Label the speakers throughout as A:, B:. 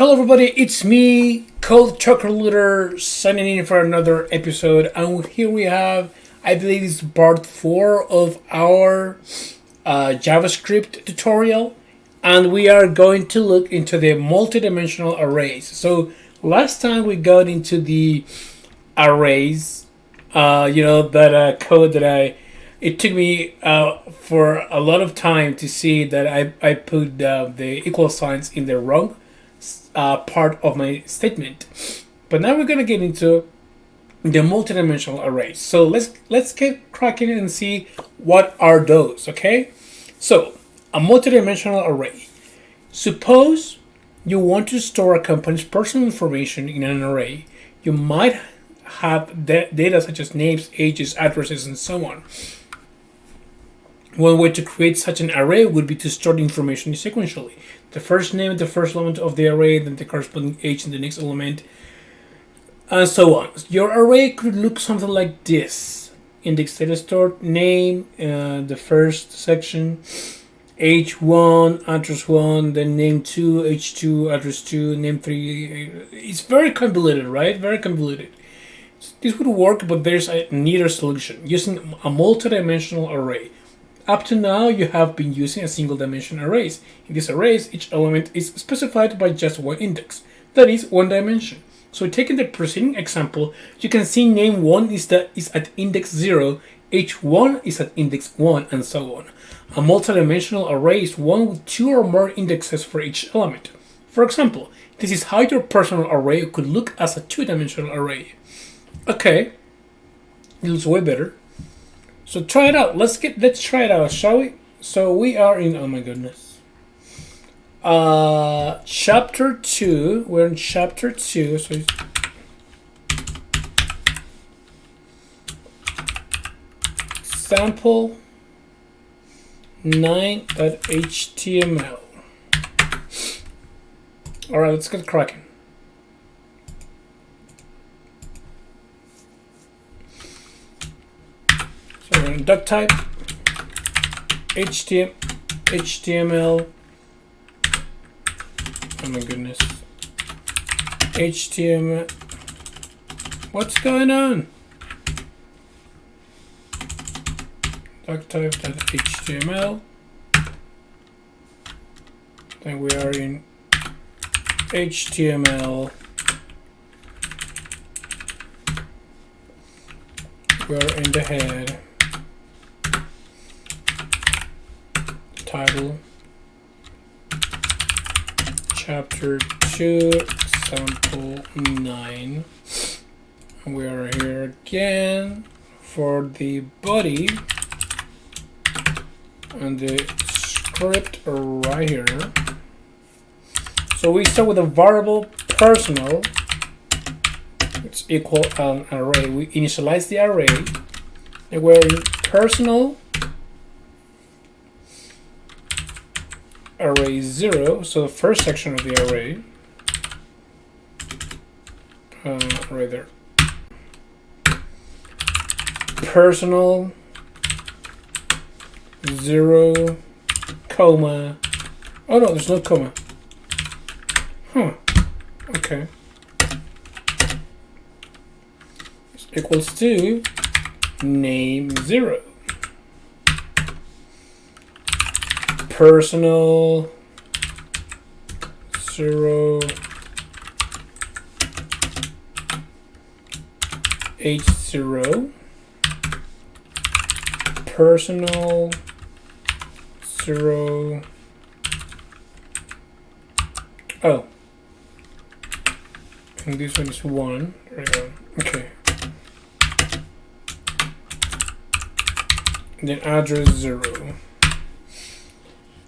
A: Hello everybody, it's me, Cold Chocolate, signing in for another episode. And here we have, I believe it's part 4 of our JavaScript tutorial. And we are going to look into the multidimensional arrays. So last time we got into the arrays, that code that it took me for a lot of time to see that I put the equal signs in the wrong part of my statement. But now we're gonna get into the multidimensional arrays. So let's get cracking and see what are those. Okay, so a multidimensional array. Suppose you want to store a company's personal information in an array. You might have data such as names, ages, addresses, and so on. One way to create such an array would be to store the information sequentially. The first name, the first element of the array, then the corresponding age in the next element, and so on. Your array could look something like this. Index data stored, name, the first section, age 1, address 1, then name 2, age 2, address 2, name 3. It's very convoluted, right? Very convoluted. This would work, but there's a neater solution using a multidimensional array. Up to now, you have been using a single dimension arrays. In these arrays, each element is specified by just one index, that is, one dimension. So taking the preceding example, you can see name 1 is at index 0, age 1 is at index 1, and so on. A multidimensional array is one with 2 or more indexes for each element. For example, this is how your personal array could look as a 2-dimensional array. Okay, it looks way better. So try it out. Let's try it out, shall we? So we are in, oh my goodness, chapter 2. We're in chapter 2. So sample 9.html. All right, let's get cracking. Duck type HTML. Oh my goodness, HTML. What's going on? Duck type.html. Then we are in HTML. We are in the head. Title, chapter 2, sample 9. We are here again for the body and the script right here. So we start with a variable personal, it's equal an array. We initialize the array, and we're in personal array 0, so the first section of the array, right there. Personal 0, comma. Oh no, there's no comma. Huh. Okay. This equals to name 0. Personal 0, age 0, personal 0. Oh, and this one is 1. There we go. Okay. And then address 0.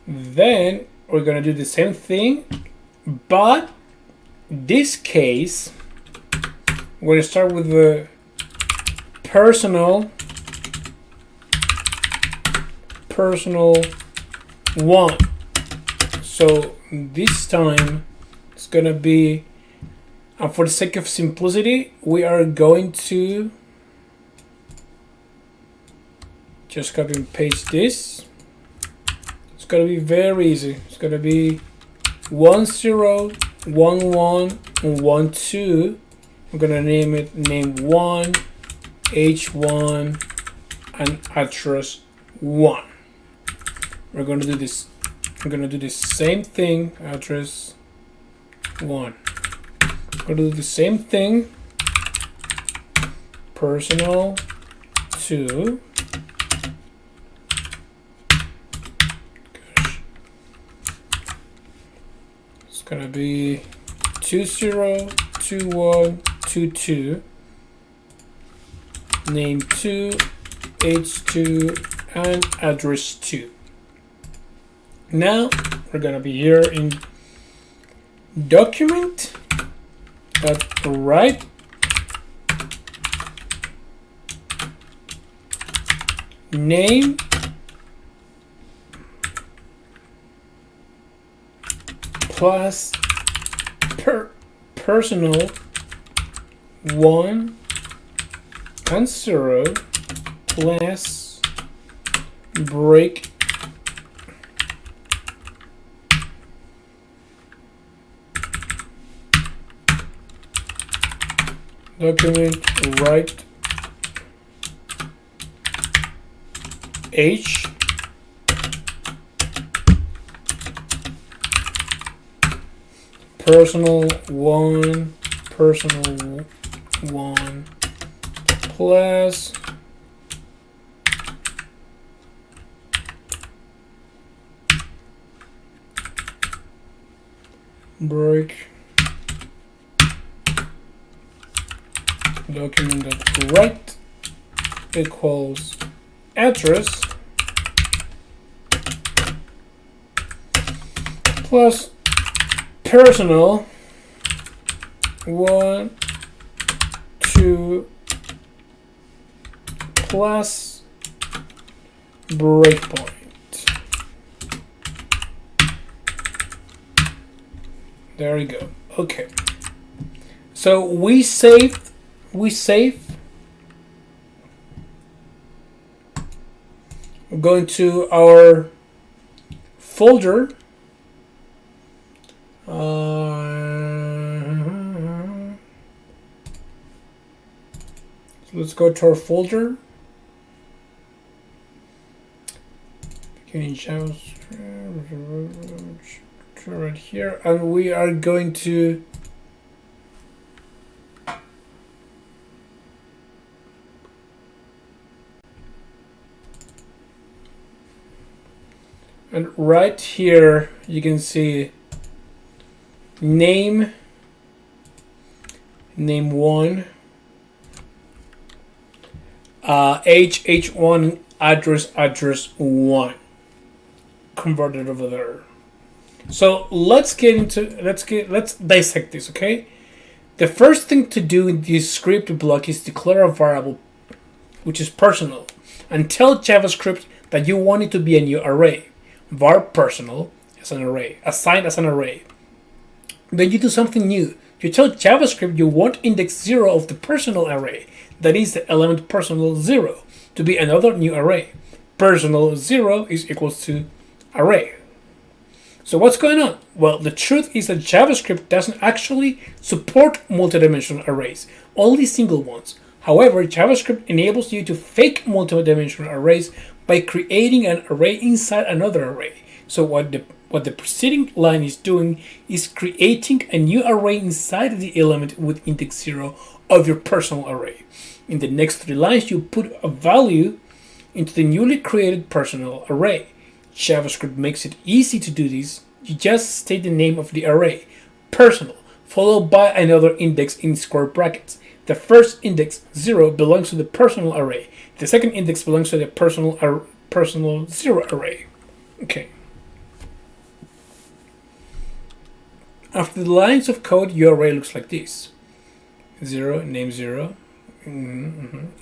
A: Then we're gonna do the same thing, but this case we're gonna start with the personal 1. So this time it's gonna be, for the sake of simplicity, we are going to just copy and paste this. It's gonna be very easy. It's gonna be 10 1 1 1 2. I'm gonna name it name1 h1 and address 1. We're gonna do this. I'm gonna do the same thing. Address 1. I'm gonna do the same thing. Personal 2. Gosh. It's gonna be 202122. Name 2, h2, and address 2. Now we're gonna be here in document write name plus personal 1 and 0 plus break document write h personal 1 plus break document.write equals address plus personal 1 2 plus breakpoint. There we go. Okay. So we save. We're going to our folder. So let's go to our folder. Beginning JavaScript right here, and we are going to and right here you can see name 1 h1 address 1 converted over there. So let's dissect this, okay? The first thing to do in this script block is declare a variable which is personal and tell JavaScript that you want it to be a new array. Var personal as an array, assigned as an array. Then you do something new. You tell JavaScript you want index 0 of the personal array, that is the element personal 0, to be another new array. Personal 0 is equals to array. So what's going on? Well, the truth is that JavaScript doesn't actually support multidimensional arrays, only single ones. However, JavaScript enables you to fake multidimensional arrays by creating an array inside another array. So what the preceding line is doing is creating a new array inside the element with index 0 of your personal array. In the next 3 lines, you put a value into the newly created personal array. JavaScript makes it easy to do this. You just state the name of the array, personal, followed by another index in square brackets. The first index 0 belongs to the personal array. The second index belongs to the personal 0 array. Okay. After the lines of code, your array looks like this: 0, name 0.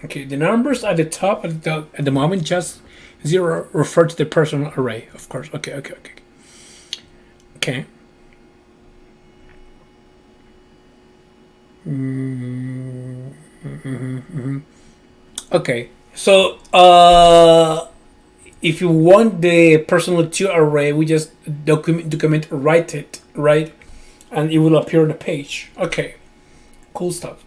A: Okay, the numbers at the top at the moment, just 0 refer to the personal array, of course. Okay. Okay, so if you want the personal 2 array, we just document write it, right? and it will appear on the page. Okay, cool stuff.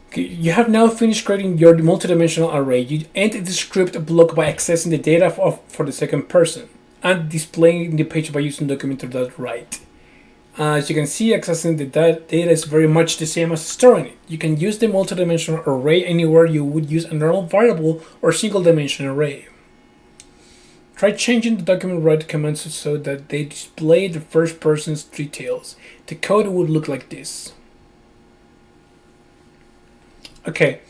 A: Okay, you have now finished creating your multidimensional array. You end the script block by accessing the data for the second person and displaying the page by using documenter.write. As you can see, accessing the data is very much the same as storing it. You can use the multidimensional array anywhere you would use a normal variable or single dimension array. Try changing the document write commands so that they display the first person's details. The code would look like this. Okay,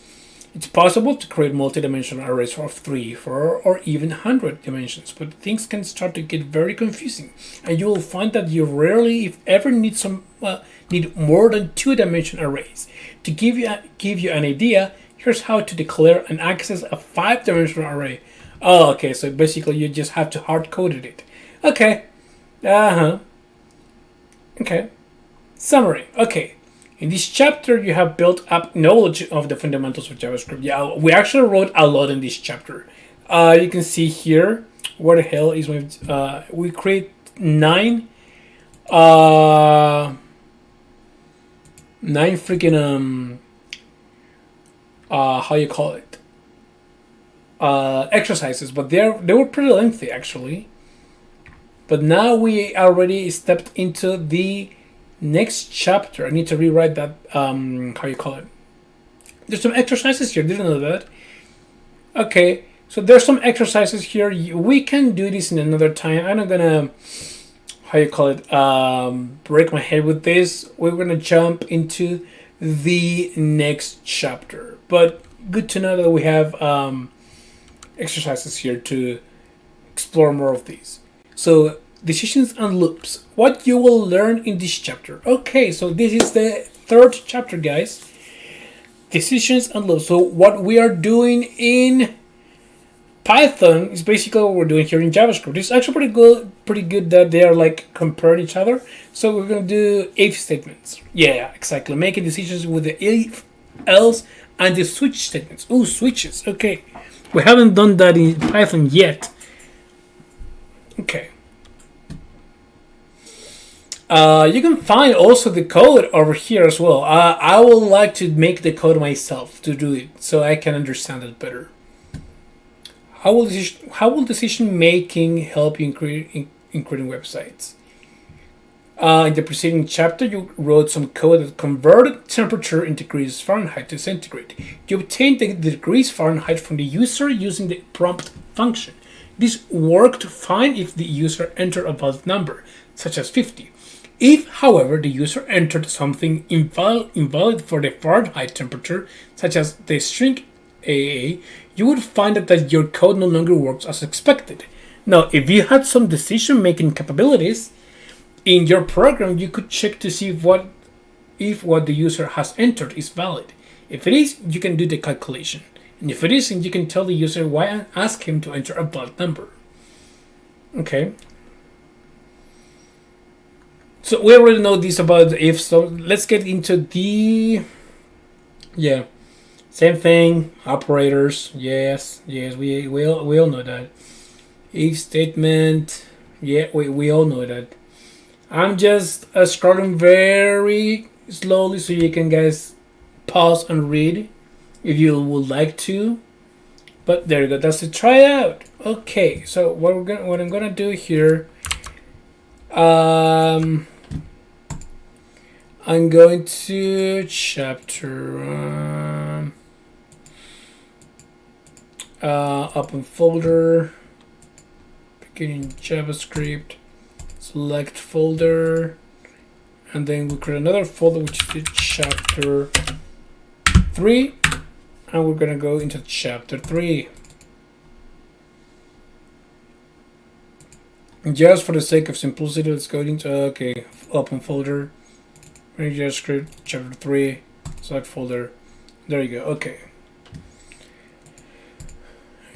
A: it's possible to create multi-dimensional arrays of 3, 4, or even 100 dimensions, but things can start to get very confusing, and you will find that you rarely, if ever, need more than 2-dimension arrays. To give you an idea, here's how to declare and access a 5-dimensional array. Oh, okay, so basically you just have to hard-code it. Okay, okay, summary. Okay. In this chapter, you have built up knowledge of the fundamentals of JavaScript. Yeah, we actually wrote a lot in this chapter. You can see here, where the hell is my... we create 9 freaking... how you call it? Exercises, but they were pretty lengthy, actually. But now we already stepped into the next chapter. I need to rewrite that, how you call it. There's some exercises here, didn't know that. Okay, so there's some exercises here. We can do this in another time. I'm not gonna, how you call it, break my head with this. We're gonna jump into the next chapter. But good to know that we have exercises here to explore more of these. So, decisions and loops. What you will learn in this chapter. Okay, so this is the 3rd chapter, guys. Decisions and loops. So what we are doing in Python is basically what we're doing here in JavaScript. It's actually pretty good that they are like comparing each other. So we're gonna do if statements. Yeah, exactly. Making decisions with the if, else, and the switch statements. Oh, switches. Okay, we haven't done that in Python yet. Okay. You can find also the code over here as well. I would like to make the code myself to do it so I can understand it better. How will decision making help you in creating websites? In the preceding chapter, you wrote some code that converted temperature in degrees Fahrenheit to centigrade. You obtained the degrees Fahrenheit from the user using the prompt function. This worked fine if the user entered a valid number, such as 50. If, however, the user entered something invalid for the Fahrenheit temperature, such as the string AA, you would find that your code no longer works as expected. Now, if you had some decision-making capabilities in your program, you could check to see if what the user has entered is valid. If it is, you can do the calculation. And if it isn't, you can tell the user why and ask him to enter a valid number. Okay. So we already know this about the if, so let's get into the, same thing, operators, yes, we all know that. If statement, we all know that. I'm just scrolling very slowly so you can guys pause and read if you would like to. But there you go, that's the tryout. Okay, so what I'm gonna do here, I'm going to chapter open folder, beginning JavaScript, select folder, and then we create another folder which is the chapter 3, and we're gonna go into chapter 3. And just for the sake of simplicity, let's go into open folder, JavaScript, chapter 3, select folder. There you go. Okay.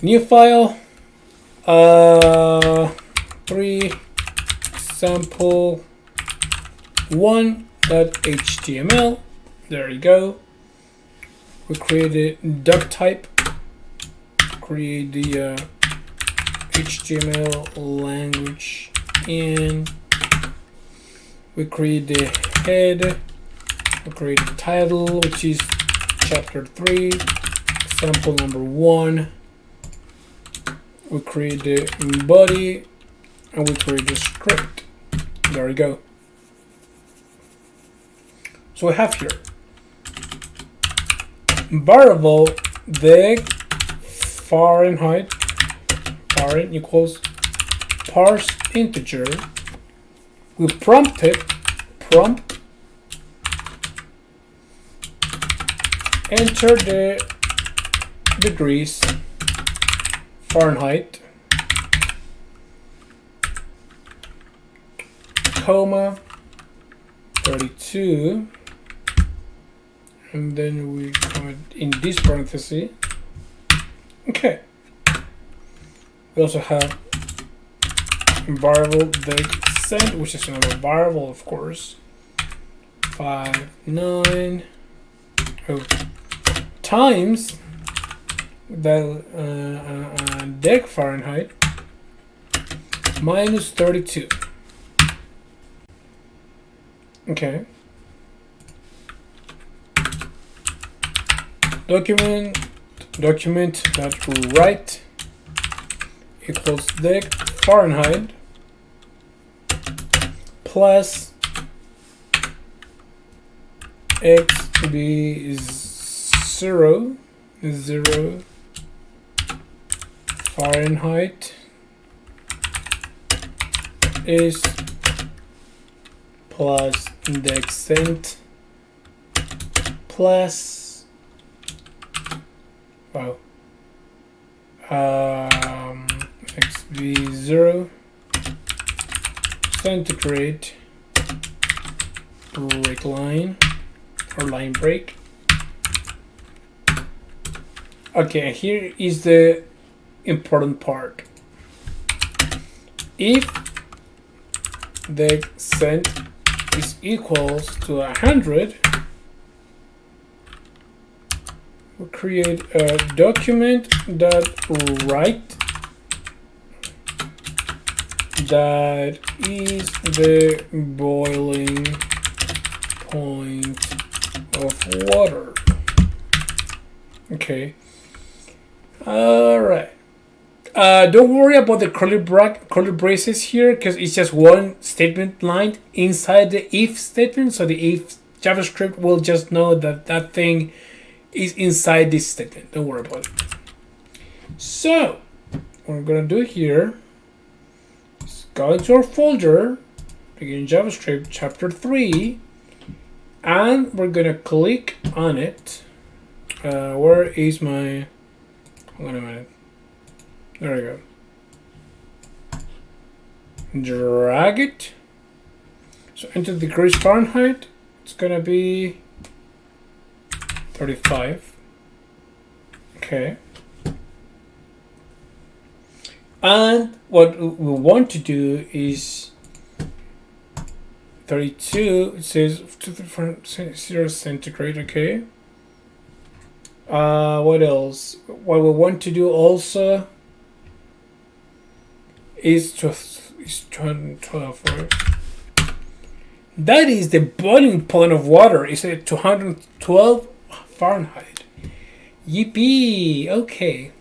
A: New file. 3 sample 1.html. There you go. We created doc type. Create the HTML language in We create the head, we create the title, which is chapter 3, example number 1. We create the body, and we create the script. There we go. So we have here variable the Fahrenheit equals parse integer. We prompt enter the degrees Fahrenheit, comma 32, and then we comment in this parenthesis. Okay. We also have variable the which is another variable, of course. 590 times the deg Fahrenheit minus 32. Okay. Document that write equals deg Fahrenheit plus x be 0 Fahrenheit is plus deg cent plus xv0 centigrade break line or line break. Okay, here is the important part. If the cent is equals to 100, we create a document that write that is the boiling point of water. Okay. All right. Don't worry about the curly braces here, because it's just one statement line inside the if statement. So the if JavaScript will just know that that thing is inside this statement. Don't worry about it. So what we're gonna do here is go into our folder, begin JavaScript chapter 3, and we're gonna click on it. Where is my? Hold on a minute. There we go. Drag it. So enter the degrees Fahrenheit. It's gonna be 35. Okay. And what we want to do is 32. It says 0 centigrade. Okay. What else? What we want to do also is 212. That is the boiling point of water. It's at 212 Fahrenheit. Yippee! Okay.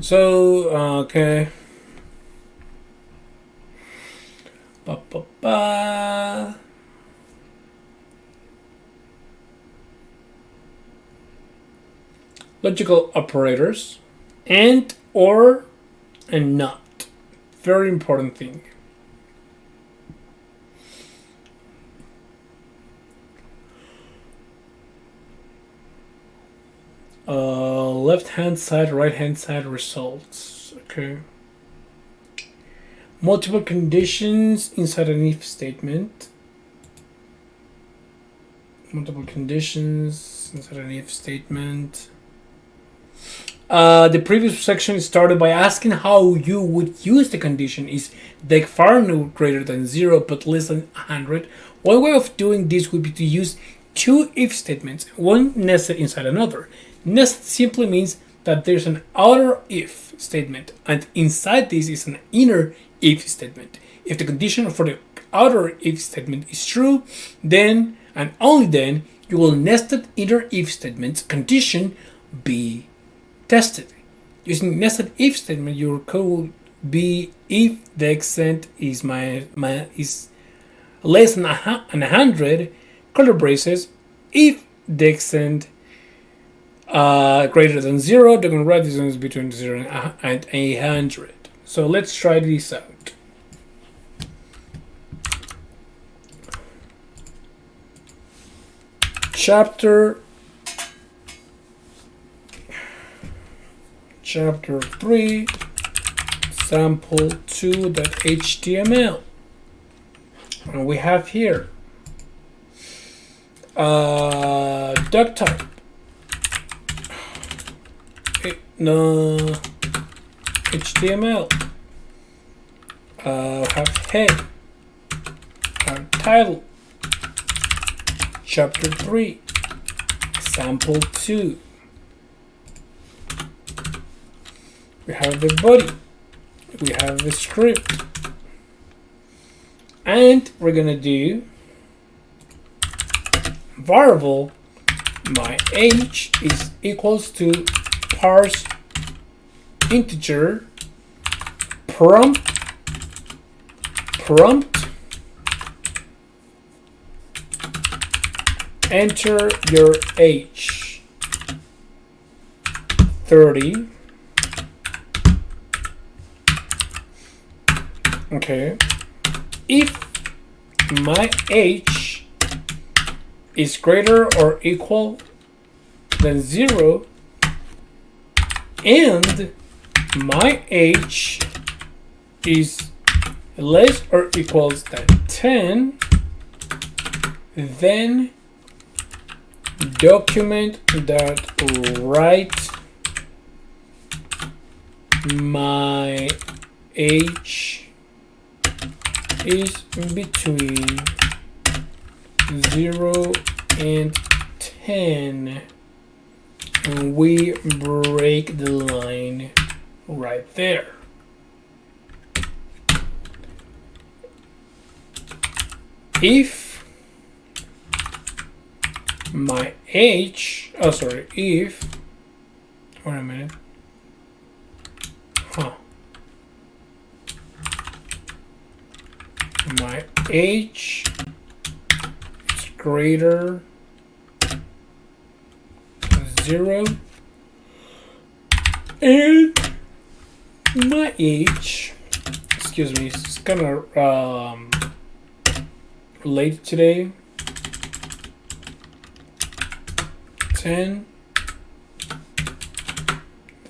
A: So okay. Logical operators, and, or, and not. Very important thing. Left hand side, right hand side results. Okay. Multiple conditions inside an if statement. Multiple conditions inside an if statement. The previous section started by asking how you would use the condition is deg Fahrenheit greater than 0 but less than 100. One way of doing this would be to use two if statements, one nested inside another. Nest simply means that there's an outer if statement, and inside this is an inner if statement. If the condition for the outer if statement is true, then and only then you will nested inner if statement's condition be tested. Using nested if statement, your code will be if the extent is is less than 100 curly braces. If the extent greater than 0, the correct distance is between 0 and 100. So let's try this out. Chapter 3, sample 2.html. And we have here duck type. No, HTML. Have head. Have title. Chapter 3, sample 2. We have the body. We have the script. And we're gonna do variable my age is equals to parse integer prompt enter your age 30. Okay, if my age is greater or equal than 0 and my age is less or equals than 10, then document that write my age is between 0 and 10, and we break the line right there. If my age, if, wait a minute, my age is greater than 0 and my age, excuse me, it's kind of late today, 10,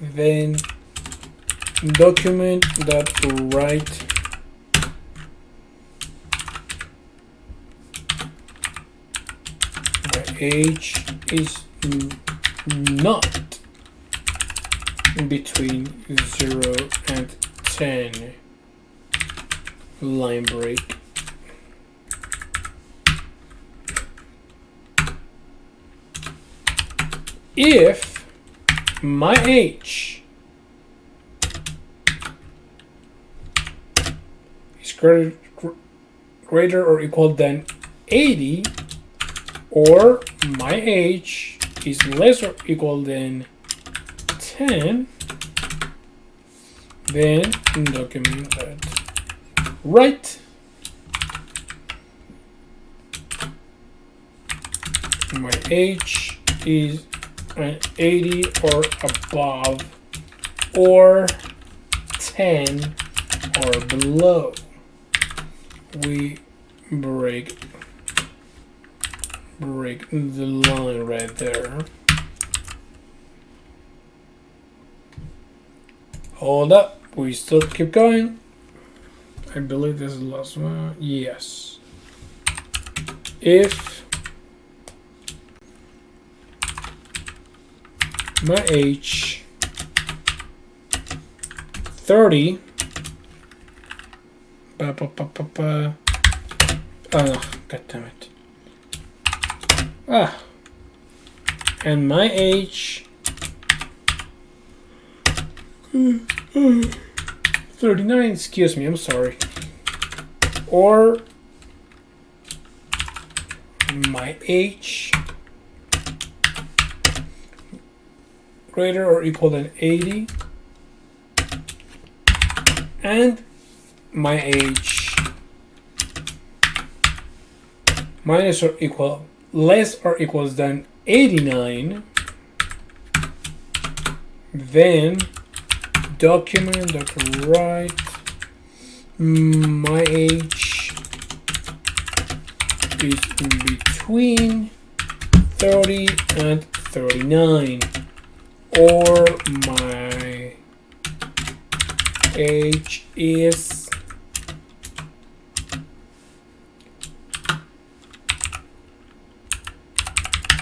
A: then document that write my age is not between 0 and 10, line break. If my age is greater or equal than 80, or my age is less or equal than 10, then document that write my age is 80 or above, or 10 or below. We break the line right there. Hold up, we still keep going. I believe this is the last one. Yes. If my age 30, oh no, god damn it. And my age 39, excuse me, I'm sorry. Or my age greater or equal than 80 and my age minus or equal less or equals than 89, then document.write my age is in between 30 and 39, or my age is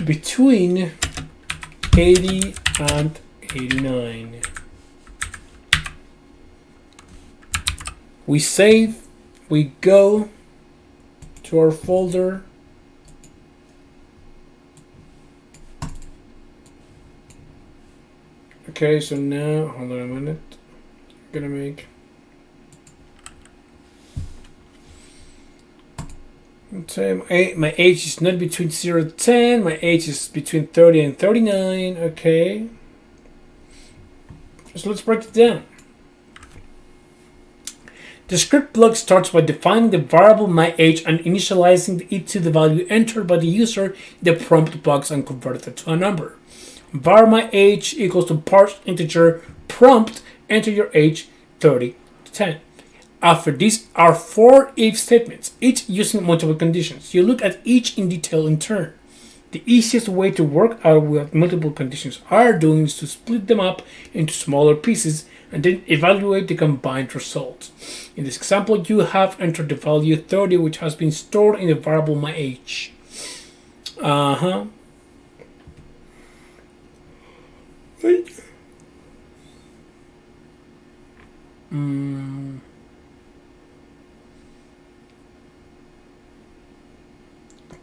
A: between 80 and 89. We save, we go to our folder. Okay, so now, hold on a minute. I'm gonna make my age is not between 0 to 10, my age is between 30 and 39, okay. So let's break it down. The script block starts by defining the variable my age and initializing it to the value entered by the user in the prompt box and converted it to a number. Var my age equals to parse integer prompt, enter your age 30 to 10. After this are 4 if statements, each using multiple conditions. You look at each in detail in turn. The easiest way to work out what multiple conditions are doing is to split them up into smaller pieces and then evaluate the combined results. In this example, you have entered the value 30, which has been stored in the variable my age.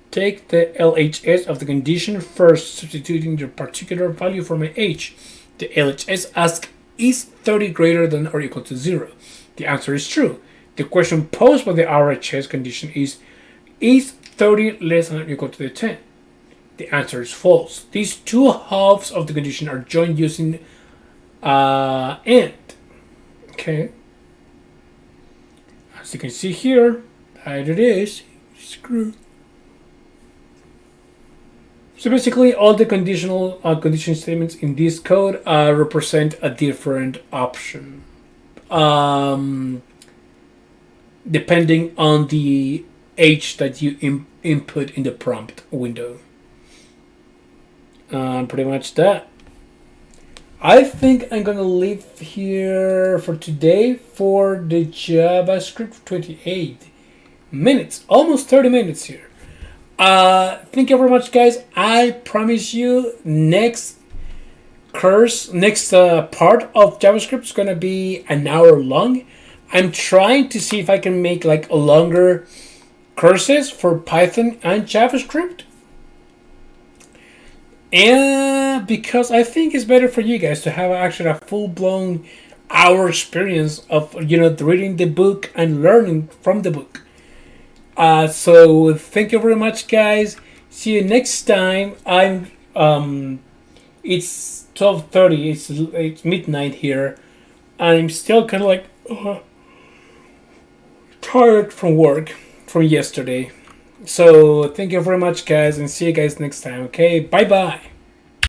A: Take the LHS of the condition first, substituting the particular value for my age. The LHS asks, is 30 greater than or equal to 0? The answer is true. The question posed by the RHS condition is 30 less than or equal to the 10? The answer is false. These two halves of the condition are joined using AND. Okay. As you can see here, that it is. Screw. So basically, all the conditional condition statements in this code represent a different option, depending on the age that you input in the prompt window. Pretty much that. I think I'm gonna leave here for today for the JavaScript 28 minutes, almost 30 minutes here. Thank you very much, guys. I promise you next part of JavaScript is gonna be an hour long. I'm trying to see if I can make like longer courses for Python and JavaScript, and because I think it's better for you guys to have actually a full-blown hour experience of reading the book and learning from the book. So thank you very much, guys. See you next time. It's 12:30. It's midnight here. I'm still kind of like tired from work from yesterday. So thank you very much, guys, and see you guys next time. Okay, bye bye.